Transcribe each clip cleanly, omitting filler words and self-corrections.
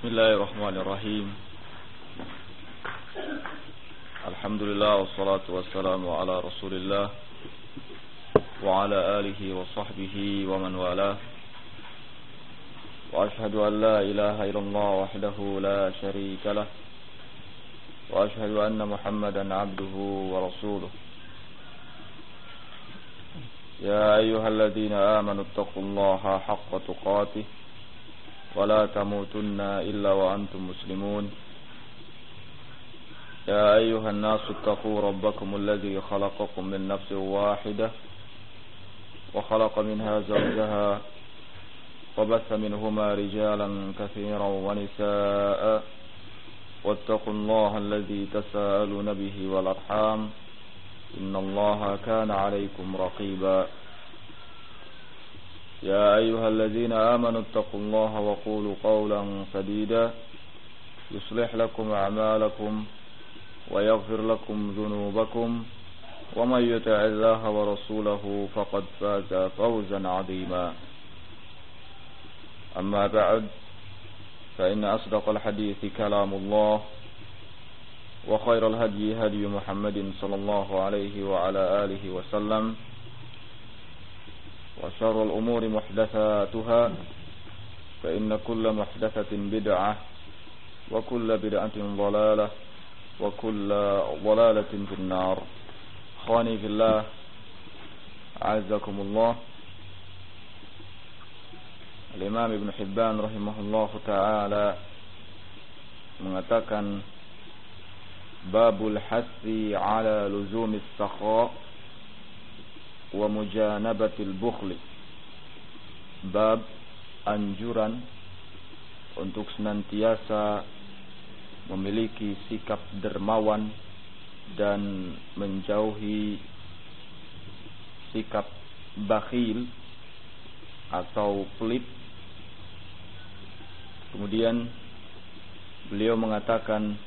Bismillahirrahmanirrahim. Alhamdulillah wassalatu wassalamu ala Rasulillah wa ala alihi wa sahbihi wa man walah. Wa ashhadu an la ilaha illallah wahdahu la syarika lah. Wa ashhadu anna Muhammadan abduhu wa rasuluh. Ya ayyuhalladzina amanu taqullaha haqqa tuqatih ولا تموتن إلا وأنتم مسلمون يا أيها الناس اتقوا ربكم الذي خلقكم من نفس واحدة وخلق منها زوجها وبث منهما رجالا كثيرا ونساء واتقوا الله الذي تساءلون به والأرحام إن الله كان عليكم رقيبا يا أيها الذين آمنوا اتقوا الله وقولوا قولا سديدا يصلح لكم أعمالكم ويغفر لكم ذنوبكم ومن يطع الله ورسوله فقد فاز فوزا عظيما أما بعد فإن أصدق الحديث كلام الله وخير الهدي هدي محمد صلى الله عليه وعلى آله وسلم وشر الأمور محدثاتها فإن كل محدثة بدعة وكل بدعة ضلالة وكل ضلالة في النار. أخواني في الله أعزكم الله. Al-Imam Ibn Hibban rahimahullahu ta'ala mengatakan babul hassi ala luzumis sakha wa mujanabatil bukhli, bab anjuran untuk senantiasa memiliki sikap dermawan dan menjauhi sikap bakhil atau pelit. Kemudian beliau mengatakan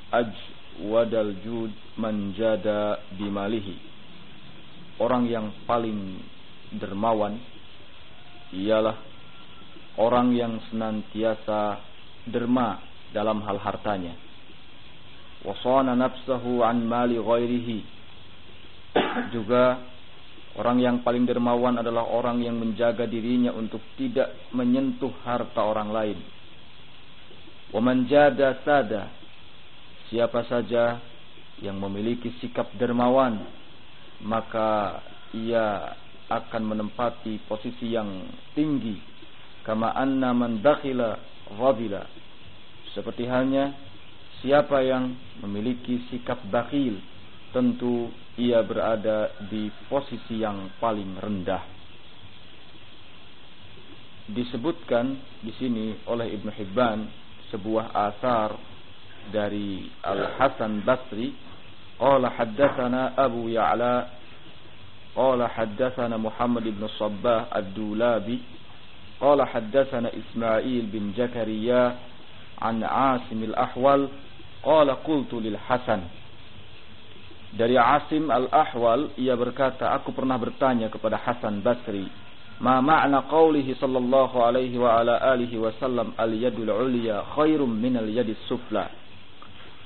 ajwadal jud man jada bimalihi, orang yang paling dermawan ialah orang yang senantiasa derma dalam hal hartanya. Wasana nafsahu an mali ghairihi, juga orang yang paling dermawan adalah orang yang menjaga dirinya untuk tidak menyentuh harta orang lain. Wa man jada sada, siapa saja yang memiliki sikap dermawan maka ia akan menempati posisi yang tinggi. Kama anna man dakhila ghadila, seperti halnya siapa yang memiliki sikap bakhil tentu ia berada di posisi yang paling rendah. Disebutkan di sini oleh Ibn Hibban sebuah asar dari Al-Hasan Basri. Qala haddatsana Abu Ya'la qala haddatsana Muhammad ibn Sabbah ad-Dulabi qala haddatsana Ismail bin Zakariya an Asim al-Ahwal qala qultu lil Hasan. Dari Asim al-Ahwal ia berkata, aku pernah bertanya kepada Hasan Basri, ma ma'na qawlihi sallallahu alaihi wa ala alihi wasallam al-yadul ulya khairum min al-yadis sufla.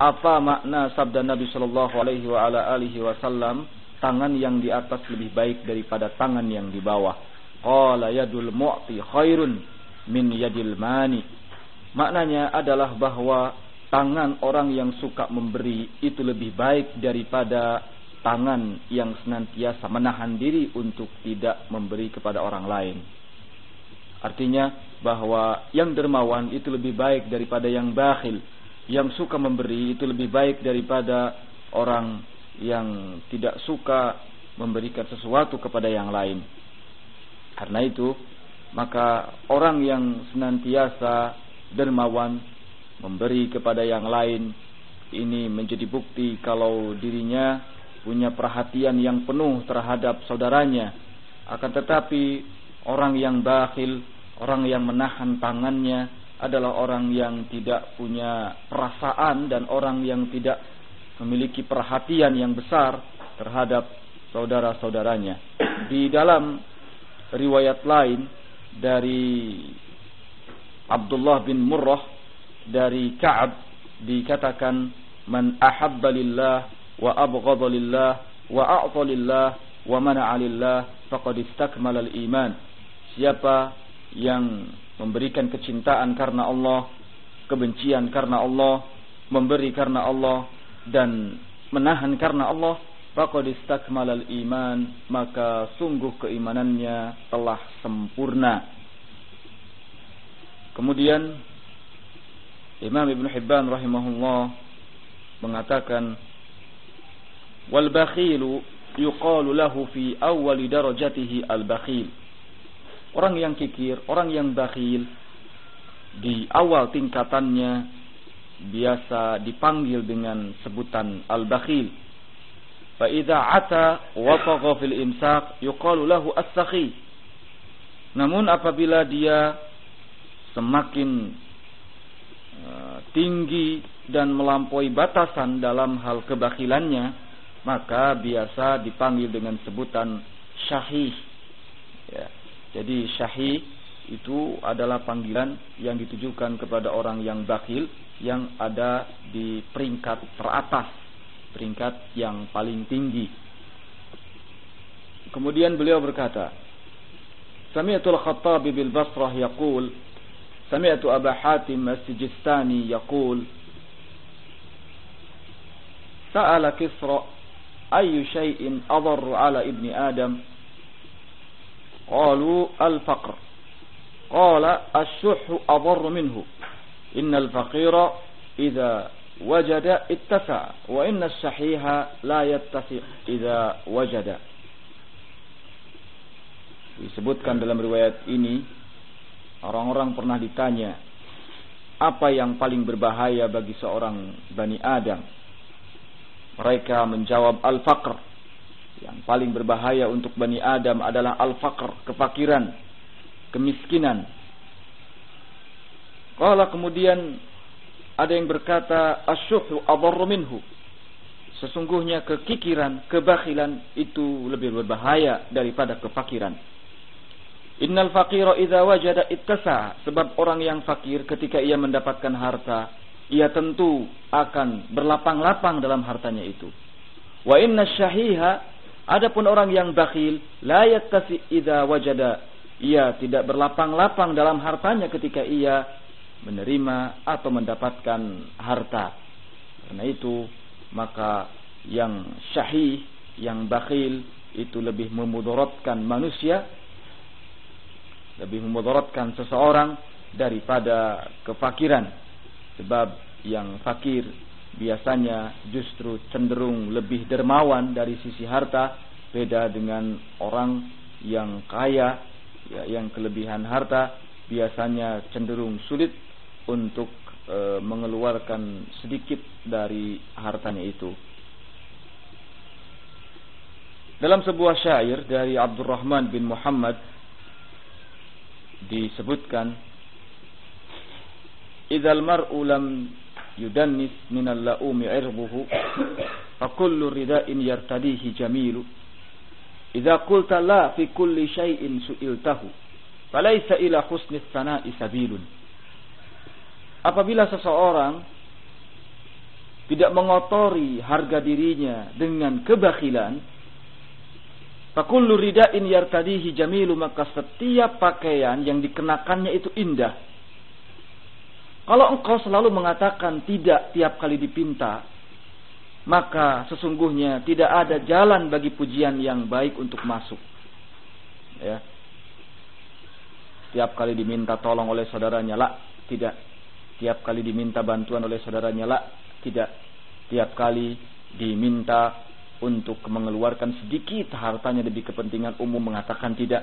Apa makna sabda Nabi sallallahu alaihi wa ala alihi wasallam, tangan yang di atas lebih baik daripada tangan yang di bawah? Qala yadul mu'ti khairun min yadil mani. Maknanya adalah bahwa tangan orang yang suka memberi itu lebih baik daripada tangan yang senantiasa menahan diri untuk tidak memberi kepada orang lain. Artinya bahwa yang dermawan itu lebih baik daripada yang bakhil. Yang suka memberi itu lebih baik daripada orang yang tidak suka memberikan sesuatu kepada yang lain. Karena itu, maka orang yang senantiasa dermawan memberi kepada yang lain, ini menjadi bukti kalau dirinya punya perhatian yang penuh terhadap saudaranya. Akan tetapi orang yang bakhil, orang yang menahan tangannya adalah orang yang tidak punya perasaan dan orang yang tidak memiliki perhatian yang besar terhadap saudara-saudaranya. Di dalam riwayat lain dari Abdullah bin Murrah dari Ka'ab dikatakan, man ahabba lillah wa abghadha lillah wa a'ta lillah wa mana'a lillah faqad istakmala al-iman. Siapa yang memberikan kecintaan karena Allah, kebencian karena Allah, memberi karena Allah, dan menahan karena Allah, faqad istakmala al-iman, maka sungguh keimanannya telah sempurna. Kemudian Imam Ibn Hibban rahimahullah mengatakan, wal bakhilu yuqalu lahu fi awwali darajatihi al-bakhil. Orang yang kikir, orang yang bakhil, di awal tingkatannya biasa dipanggil dengan sebutan al-bakhil. Fa idza ata wa tagha fil imsak yuqalu lahu as-sakhi. Namun apabila dia semakin tinggi dan melampaui batasan dalam hal kebakhilannya, maka biasa dipanggil dengan sebutan syahih. Ya. Jadi syahih itu adalah panggilan yang ditujukan kepada orang yang bakhil, yang ada di peringkat teratas, peringkat yang paling tinggi. Kemudian beliau berkata, Sami'atul Khattabi bil Basrah yaqul, Sami'atu Aba Hatim as-Sijistani yaqul, Sa'ala Kisra ayyu syai'in adarru ala ibni Adam? Qalu al-faqr. Qala asy-syuhhu adarru minhu. Innal faqira idza wajada ittasa wa inna as-sahiha la yattasi idza wajada. Disebutkan dalam riwayat ini, orang-orang pernah ditanya, apa yang paling berbahaya bagi seorang Bani Adam? Mereka menjawab al-faqr. Yang paling berbahaya untuk Bani Adam adalah al-faqr, kefakiran, kemiskinan. Qala, kemudian ada yang berkata asy-syuhhu adarru minhu. Sesungguhnya kekikiran, kebakhilan itu lebih berbahaya daripada kefakiran. Innal faqira idza wajada ittasa, sebab orang yang fakir ketika ia mendapatkan harta, ia tentu akan berlapang-lapang dalam hartanya itu. Wa inna syahiha, adapun orang yang bakhil, la yattasi idza wajada, ia tidak berlapang-lapang dalam hartanya ketika ia menerima atau mendapatkan harta. Karena itu maka yang syahih, yang bakhil itu lebih memudaratkan manusia, lebih memudaratkan seseorang daripada kefakiran. Sebab yang fakir biasanya justru cenderung lebih dermawan dari sisi harta, beda dengan orang yang kaya, ya, yang kelebihan harta biasanya cenderung sulit untuk mengeluarkan sedikit dari hartanya itu. Dalam sebuah syair dari Abdurrahman bin Muhammad disebutkan, idzal mar'u lam yudannis minal la'umi 'irbuhu fa kullu rida'in yartadihi jamilu idza qulta la fi kulli syai'in su'iltahu falaysa ila husnis sana'i sabilun. Apabila seseorang tidak mengotori harga dirinya dengan kebakhilan, fa kullu rida'in yartadihi jamilu, maka setiap pakaian yang dikenakannya itu indah. Kalau engkau selalu mengatakan tidak tiap kali dipinta, maka sesungguhnya tidak ada jalan bagi pujian yang baik untuk masuk. Ya. Tiap kali diminta tolong oleh saudaranya, la, tidak. Tiap kali diminta bantuan oleh saudaranya, la, tidak. Tiap kali diminta untuk mengeluarkan sedikit hartanya demi kepentingan umum, mengatakan tidak.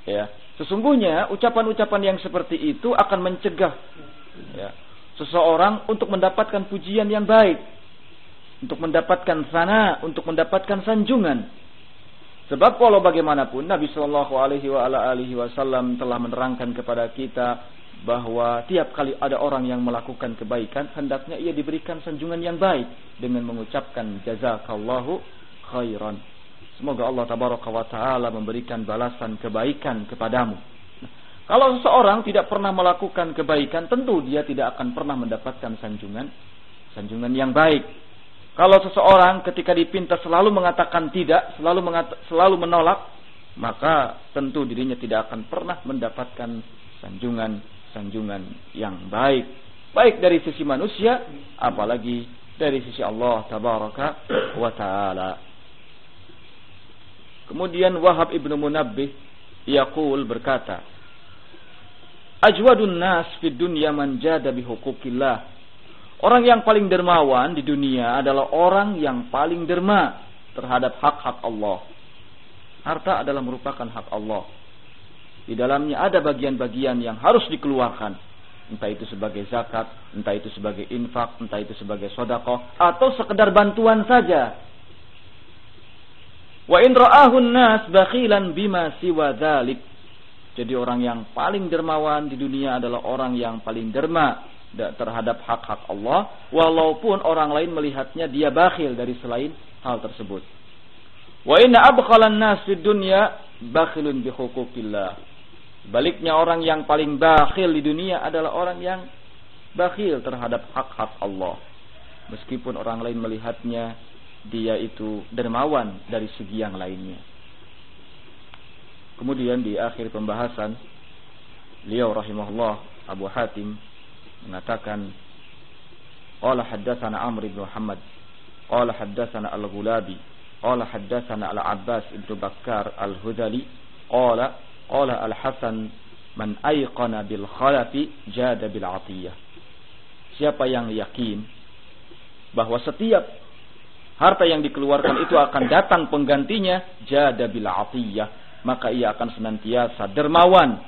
Ya. Sesungguhnya ucapan-ucapan yang seperti itu akan mencegah, ya, seseorang untuk mendapatkan pujian yang baik, untuk mendapatkan sana, untuk mendapatkan sanjungan. Sebab walau bagaimanapun Nabi Shallallahu Alaihi Wasallam telah menerangkan kepada kita bahwa tiap kali ada orang yang melakukan kebaikan, hendaknya ia diberikan sanjungan yang baik dengan mengucapkan jazakallahu khairan. Semoga Allah Tabaraka wa Ta'ala memberikan balasan kebaikan kepadamu. Kalau seseorang tidak pernah melakukan kebaikan, tentu dia tidak akan pernah mendapatkan sanjungan yang baik. Kalau seseorang ketika dipinta selalu mengatakan tidak, selalu menolak, maka tentu dirinya tidak akan pernah mendapatkan sanjungan yang baik. Baik dari sisi manusia, apalagi dari sisi Allah Tabaraka wa Ta'ala. Kemudian Wahab ibnu Munabbih yaqul berkata, Ajwadun nas fid dunya man jada bihuquqillah. Orang yang paling dermawan di dunia adalah orang yang paling derma terhadap hak-hak Allah. Harta adalah merupakan hak Allah. Di dalamnya ada bagian-bagian yang harus dikeluarkan. Entah itu sebagai zakat, entah itu sebagai infak, entah itu sebagai sedekah, atau sekedar bantuan saja. Wa in ra'ahun nas bakhilan bima siwa dzalik. Jadi orang yang paling dermawan di dunia adalah orang yang paling derma terhadap hak-hak Allah, walaupun orang lain melihatnya dia bakhil dari selain hal tersebut. Wa inna abkhalan nas fid dunya bakhilun bi huquqillah. Baliknya orang yang paling bakhil di dunia adalah orang yang bakhil terhadap hak-hak Allah. Meskipun orang lain melihatnya dia itu dermawan dari segi yang lainnya. Kemudian di akhir pembahasan, beliau rahimahullah Abu Hatim mengatakan, qala haddatsana Amr bin Muhammad, qala haddatsana Al-Ghulabi, qala haddatsana Al-Abbas bin Bakkar Al-Hudali, qala Al-Hasan man ayqana bil khalafi jada bil atiyah. Siapa yang yakin bahwa setiap harta yang dikeluarkan itu akan datang penggantinya, jada bil atiyah, maka ia akan senantiasa dermawan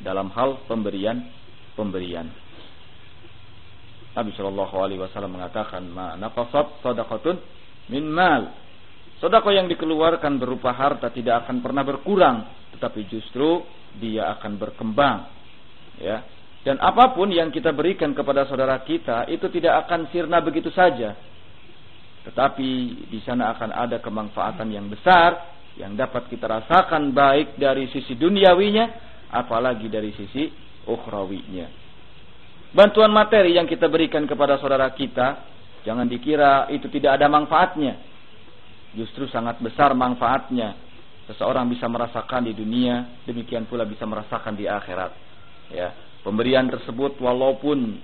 dalam hal pemberian. Nabi sallallahu alaihi wasallam mengatakan, ma naqasat shadaqatun min mal. Sedekah yang dikeluarkan berupa harta tidak akan pernah berkurang, tetapi justru dia akan berkembang. Ya. Dan apapun yang kita berikan kepada saudara kita itu tidak akan sirna begitu saja. Tetapi di sana akan ada kemanfaatan yang besar yang dapat kita rasakan baik dari sisi duniawinya apalagi dari sisi ukhrawinya. Bantuan materi yang kita berikan kepada saudara kita, jangan dikira itu tidak ada manfaatnya. Justru sangat besar manfaatnya. Seseorang bisa merasakan di dunia, demikian pula bisa merasakan di akhirat. Ya, pemberian tersebut walaupun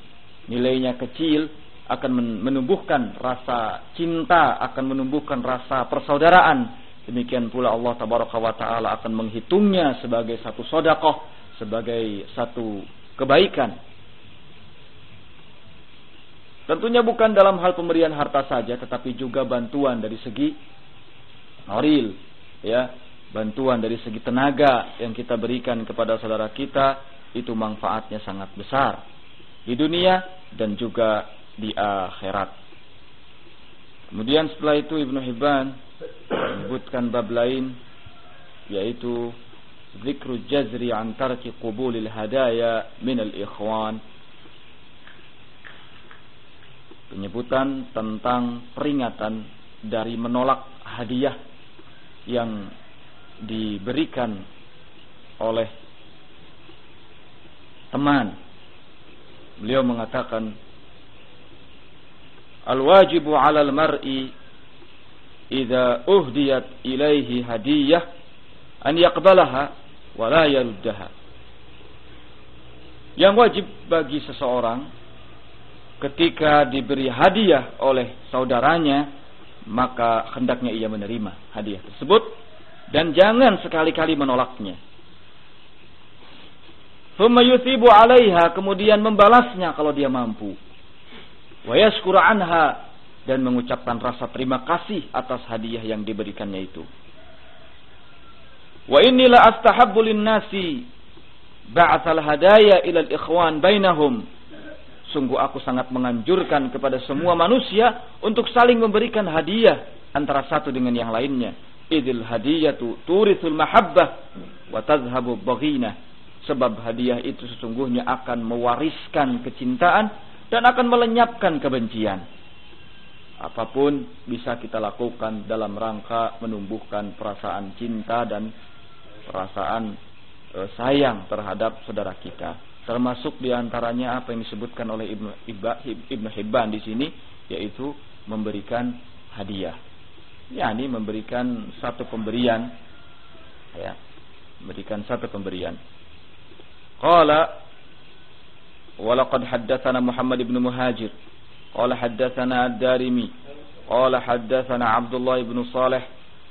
nilainya kecil akan menumbuhkan rasa cinta, akan menumbuhkan rasa persaudaraan. Demikian pula Allah Tabaraka wa Ta'ala akan menghitungnya sebagai satu sedekah, sebagai satu kebaikan. Tentunya bukan dalam hal pemberian harta saja, tetapi juga bantuan dari segi noril, ya, bantuan dari segi tenaga yang kita berikan kepada saudara kita itu manfaatnya sangat besar di dunia dan juga di akhirat. Kemudian setelah itu Ibnu Hibban menyebutkan bab lain, yaitu zikru jazri an tarki qubulil hadaya minal ikhwan. Penyebutan tentang peringatan dari menolak hadiah yang diberikan oleh teman. Beliau mengatakan, al-wajibu 'alal mar'i idza uhdiyat ilaihi hadiyah an yaqbalaha wa la yaruddaha. Yang wajib bagi seseorang ketika diberi hadiah oleh saudaranya, maka hendaknya ia menerima hadiah tersebut dan jangan sekali-kali menolaknya. Thumma yuthibu 'alaiha, kemudian membalasnya kalau dia mampu. Wa yashkuru anha, dan mengucapkan rasa terima kasih atas hadiah yang diberikannya itu. Wa inni la astahabbu lin-nasi ba'atsal hadaya ila al-ikhwan bainahum. Sungguh aku sangat menganjurkan kepada semua manusia untuk saling memberikan hadiah antara satu dengan yang lainnya. Idil hadiyatu turithul mahabbah wa tazhabu baghinah. Sebab hadiah itu sesungguhnya akan mewariskan kecintaan dan akan melenyapkan kebencian. Apapun bisa kita lakukan dalam rangka menumbuhkan perasaan cinta dan perasaan sayang terhadap saudara kita. Termasuk diantaranya apa yang disebutkan oleh Ibnu Hibban di sini, yaitu memberikan hadiah. yakni memberikan satu pemberian, ya, memberikan satu pemberian. Qala walaqad haddatsana Muhammad ibn Muhajir qala haddatsana Ad-Darimi qala haddatsana Abdullah ibn Salih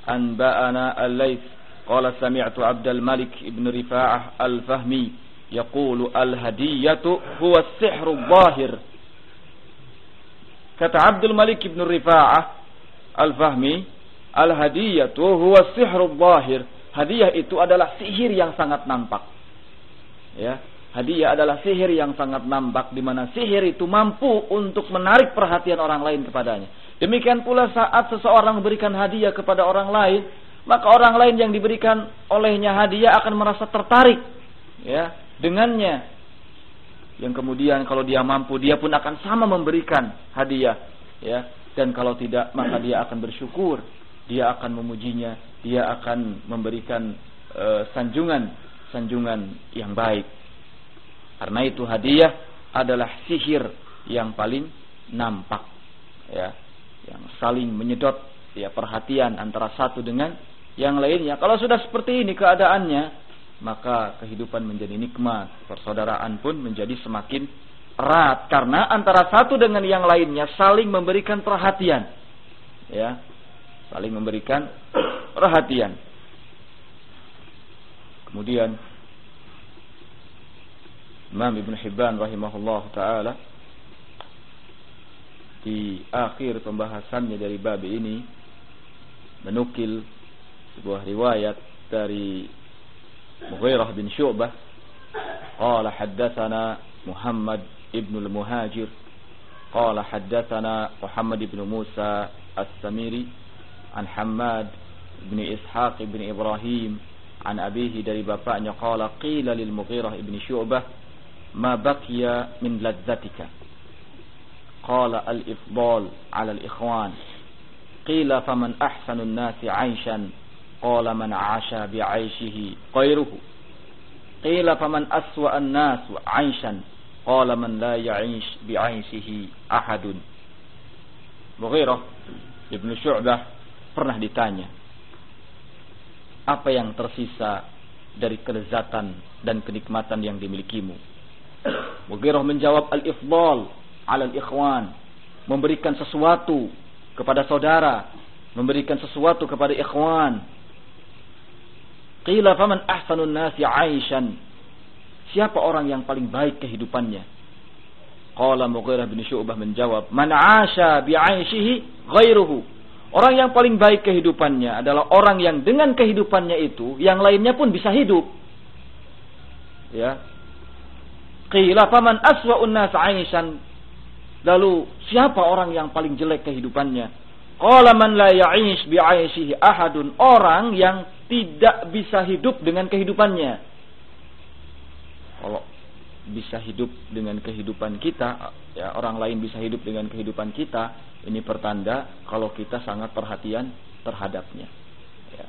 anba'ana Al-Laits qala sami'tu Abdul Malik ibn Rifa'ah Al-Fahmi yaqulu al-hadiyatu huwa as-sihru adh-dhahir. Kata Abdul Malik ibn Rifa'ah Al-Fahmi, al-hadiyatu huwa as-sihru adh-dhahir. Hadiah itu adalah sihir yang sangat nampak. Ya, hadiah adalah sihir yang sangat nampak, di mana sihir itu mampu untuk menarik perhatian orang lain kepadanya. Demikian pula saat seseorang memberikan hadiah kepada orang lain, maka orang lain yang diberikan olehnya hadiah akan merasa tertarik, ya, dengannya. Yang kemudian kalau dia mampu, dia pun akan sama memberikan hadiah, ya. Dan kalau tidak, maka dia akan bersyukur, dia akan memujinya, dia akan memberikan sanjungan yang baik. Karena itu hadiah adalah sihir yang paling nampak, ya, yang saling menyedot, ya, perhatian antara satu dengan yang lainnya. Kalau sudah seperti ini keadaannya, maka kehidupan menjadi nikmat, persaudaraan pun menjadi semakin erat karena antara satu dengan yang lainnya saling memberikan perhatian, ya, saling memberikan perhatian. Kemudian Imam Ibn Hibban rahimahullah ta'ala di akhir pembahasannya dari bab ini menukil sebuah riwayat dari Mughirah bin Syu'bah qala haddatsana Muhammad ibn al-Muhajir qala haddatsana Muhammad ibn Musa as-Samiri an Hammad ibn Ishaq ibn Ibrahim an abihi dari bapaknya qala qila lil Mughirah ibn Syu'bah ma baqiya min ladzatika qala al-ifdal ala al-ikhwan qila faman ahsanu an-nasi 'aishan qala man 'asha bi'aishihi ghayruhu qila faman aswa an-nas 'aishan qala man la ya'ish bi'aishihi ahadun. Mughirah ibn Syu'bah pernah ditanya, apa yang tersisa dari kelezatan dan kenikmatan yang dimilikimu? Mughirah menjawab, al-ifdal 'ala al-ikhwan, memberikan sesuatu kepada saudara, memberikan sesuatu kepada ikhwan. Qila faman ahsanun nasi 'aishan, siapa orang yang paling baik kehidupannya? Qala Mughirah bin Syu'bah menjawab, man 'asha bi'aishihi ghairuhu, orang yang paling baik kehidupannya adalah orang yang dengan kehidupannya itu yang lainnya pun bisa hidup. Ya. Qila faman aswa'un nas 'aishan, lalu siapa orang yang paling jelek kehidupannya? Qala man la ya'ish bi'aishihi ahadun, orang yang tidak bisa hidup dengan kehidupannya. Kalau bisa hidup dengan kehidupan kita, ya, orang lain bisa hidup dengan kehidupan kita, ini pertanda kalau kita sangat perhatian terhadapnya, ya.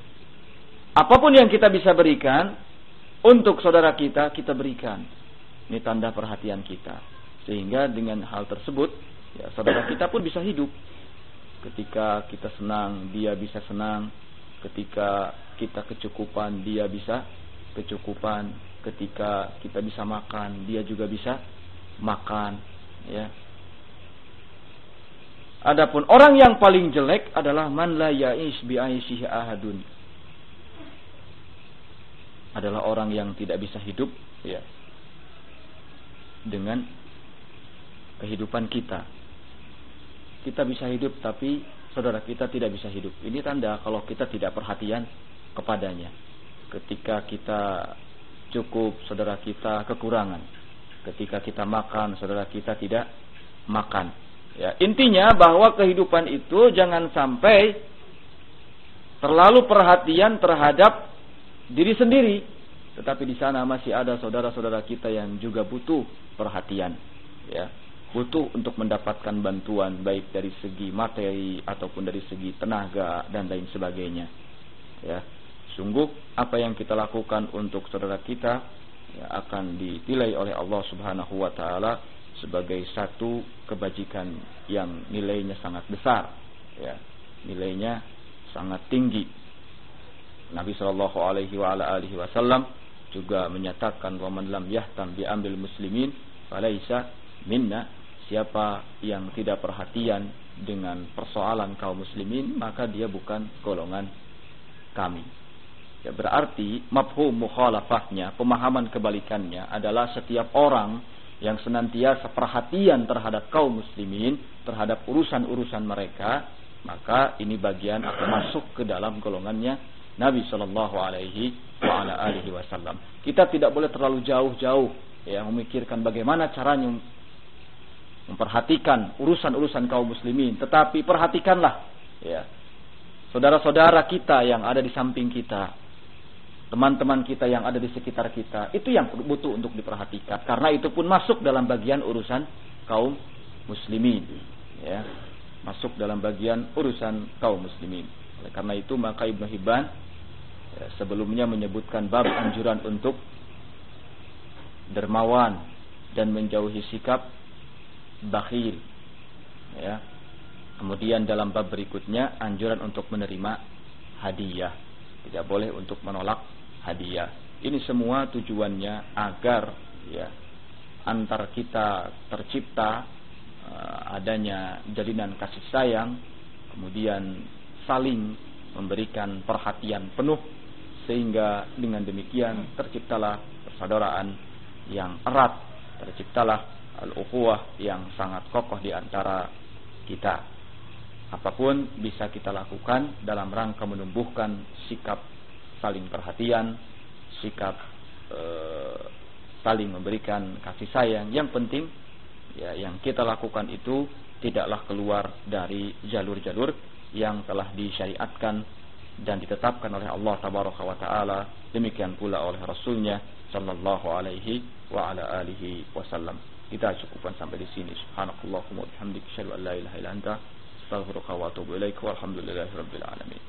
Apapun yang kita bisa berikan untuk saudara kita, kita berikan. Ini tanda perhatian kita. Sehingga dengan hal tersebut, ya, saudara kita pun bisa hidup. Ketika kita senang, dia bisa senang. Ketika kita kecukupan, dia bisa kecukupan. Ketika kita bisa makan, dia juga bisa makan, ya. Adapun orang yang paling jelek adalah man la ya'ish bi'aishihi ahadun, adalah orang yang tidak bisa hidup, ya, dengan kehidupan kita. Kita bisa hidup tapi saudara kita tidak bisa hidup. Ini tanda kalau kita tidak perhatian kepadanya. Ketika kita cukup, saudara kita kekurangan. Ketika kita makan, saudara kita tidak makan. Ya, intinya bahwa kehidupan itu jangan sampai terlalu perhatian terhadap diri sendiri, tetapi di sana masih ada saudara-saudara kita yang juga butuh perhatian, ya, butuh untuk mendapatkan bantuan baik dari segi materi ataupun dari segi tenaga dan lain sebagainya, ya. Sungguh apa yang kita lakukan untuk saudara kita ya, akan dinilai oleh Allah Subhanahu wa taala sebagai satu kebajikan yang nilainya sangat besar ya, nilainya sangat tinggi. Nabi sallallahu alaihi wasallam juga menyatakan, wa man lam yahtam bi amril muslimin falaisa minna, siapa yang tidak perhatian dengan persoalan kaum muslimin maka dia bukan golongan kami. Ya, berarti mafhum mukhalafahnya, pemahaman kebalikannya adalah setiap orang yang senantiasa perhatian terhadap kaum muslimin, terhadap urusan-urusan mereka, maka ini bagian akan masuk ke dalam golongannya Nabi sallallahu alaihi wasallam. Kita tidak boleh terlalu jauh-jauh ya memikirkan bagaimana caranya memperhatikan urusan-urusan kaum muslimin, tetapi perhatikanlah ya saudara-saudara kita yang ada di samping kita, teman-teman kita yang ada di sekitar kita, itu yang butuh untuk diperhatikan, karena itu pun masuk dalam bagian urusan kaum muslimin ya, masuk dalam bagian urusan kaum muslimin. Oleh karena itu maka Ibnu Hibban ya, sebelumnya menyebutkan bab anjuran untuk dermawan dan menjauhi sikap bakhil ya. Kemudian dalam bab berikutnya anjuran untuk menerima hadiah, tidak boleh untuk menolak hadiah. Ini semua tujuannya agar ya antar kita tercipta adanya jalinan kasih sayang, kemudian saling memberikan perhatian penuh, sehingga dengan demikian terciptalah persaudaraan yang erat, terciptalah al-ukhuwah yang sangat kokoh di antara kita. Apapun bisa kita lakukan dalam rangka menumbuhkan sikap saling perhatian, sikap saling memberikan kasih sayang. Yang penting ya yang kita lakukan itu tidaklah keluar dari jalur-jalur yang telah disyariatkan dan ditetapkan oleh Allah tabaraka wa taala, demikian pula oleh Rasulnya sallallahu alaihi wa ala alihi wasallam. Kita cukupkan sampai di sini. Subhanakallahumma wa bihamdika asyhadu an la ilaha illa anta astaghfiruka wa atubu ilaika, walhamdulillahirabbil alamin.